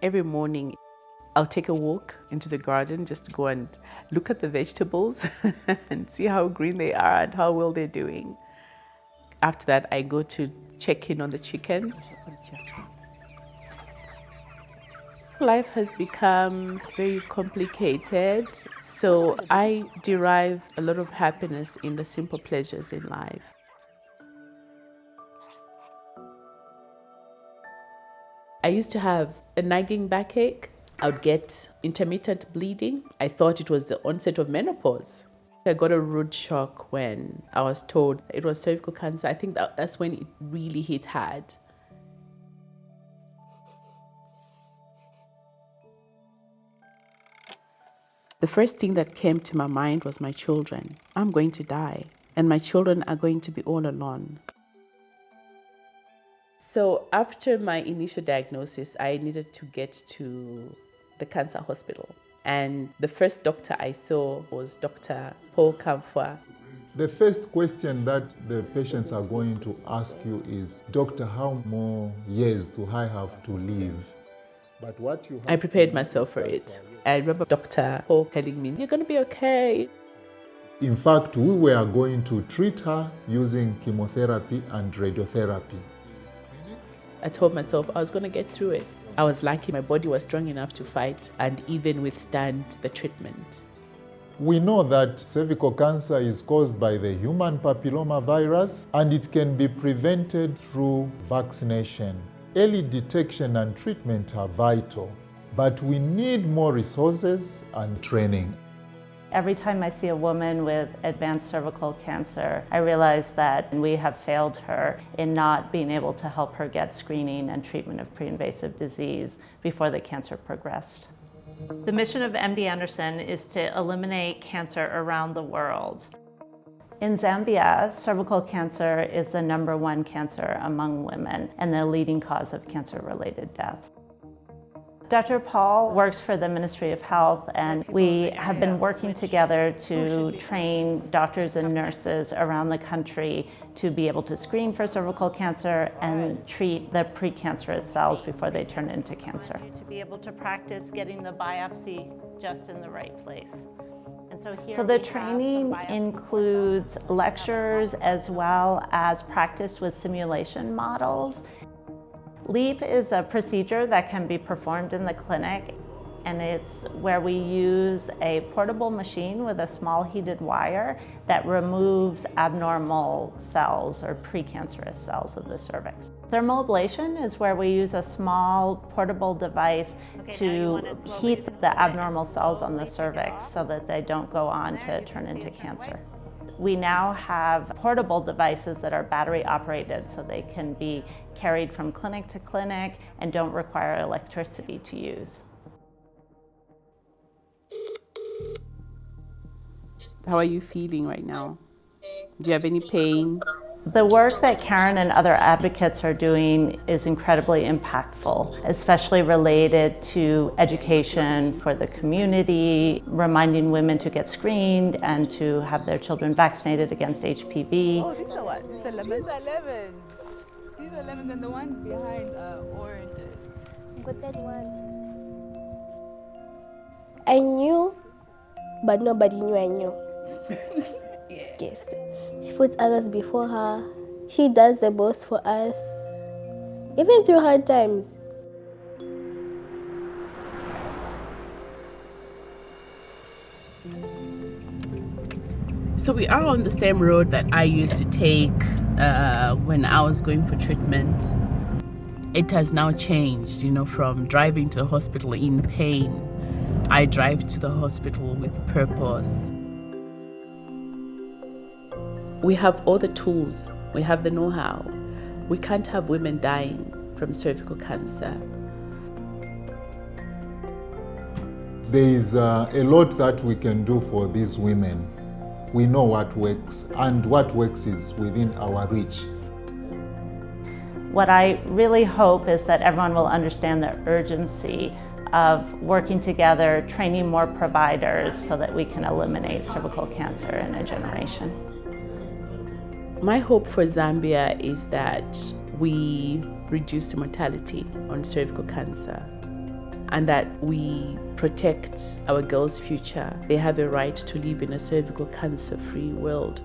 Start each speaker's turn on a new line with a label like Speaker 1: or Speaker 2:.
Speaker 1: Every morning, I'll take a walk into the garden just to go and look at the vegetables and see how green they are and how well they're doing. After that, I go to check in on the chickens. Life has become very complicated, so I derive a lot of happiness in the simple pleasures in life. I used to have a nagging backache. I would get intermittent bleeding. I thought it was the onset of menopause. I got a rude shock when I was told it was cervical cancer. I think that's when it really hit hard. The first thing that came to my mind was my children. I'm going to die, and my children are going to be all alone. So after my initial diagnosis, I needed to get to the cancer hospital. And the first doctor I saw was Dr. Paul Kamfwa.
Speaker 2: The first question that the patients are going to ask you is, Doctor, how more years do I have to live? But what you
Speaker 1: I prepared myself for it. I remember Dr. Paul telling me, you're going to be okay.
Speaker 2: In fact, we were going to treat her using chemotherapy and radiotherapy.
Speaker 1: I told myself I was going to get through it. I was lucky my body was strong enough to fight and even withstand the treatment.
Speaker 2: We know that cervical cancer is caused by the human papilloma virus, and it can be prevented through vaccination. Early detection and treatment are vital, but we need more resources and training.
Speaker 3: Every time I see a woman with advanced cervical cancer, I realize that we have failed her in not being able to help her get screening and treatment of pre-invasive disease before the cancer progressed. The mission of MD Anderson is to eliminate cancer around the world. In Zambia, cervical cancer is the #1 cancer among women and the leading cause of cancer-related death. Dr. Paul works for the Ministry of Health, and we have been working together to train doctors and nurses around the country to be able to screen for cervical cancer and treat the precancerous cells before they turn into cancer. To be able to practice getting the biopsy just in the right place. And so the training includes lectures as well as practice with simulation models. LEAP is a procedure that can be performed in the clinic, and it's where we use a portable machine with a small heated wire that removes abnormal cells or precancerous cells of the cervix. Thermal ablation is where we use a small portable device to heat the abnormal cells on the cervix so that they don't go on to turn into cancer. We now have portable devices that are battery operated, so they can be carried from clinic to clinic and don't require electricity to use.
Speaker 1: How are you feeling right now? Do you have any pain?
Speaker 3: The work that Karen and other advocates are doing is incredibly impactful, especially related to education for the community, reminding women to get screened and to have their children vaccinated against HPV.
Speaker 4: Oh, these are what? These are lemons? These are lemons. These are lemons, and the ones behind are oranges.
Speaker 5: Got that one. I knew, but nobody knew I knew. Yes. She puts others before her. She does the most for us, even through hard times.
Speaker 1: So we are on the same road that I used to take when I was going for treatment. It has now changed, from driving to the hospital in pain. I drive to the hospital with purpose. We have all the tools, we have the know-how. We can't have women dying from cervical cancer.
Speaker 2: There is a lot that we can do for these women. We know what works, and what works is within our reach.
Speaker 3: What I really hope is that everyone will understand the urgency of working together, training more providers so that we can eliminate cervical cancer in a generation.
Speaker 1: My hope for Zambia is that we reduce the mortality on cervical cancer. and that we protect our girls' future. They have a right to live in a cervical cancer-free world.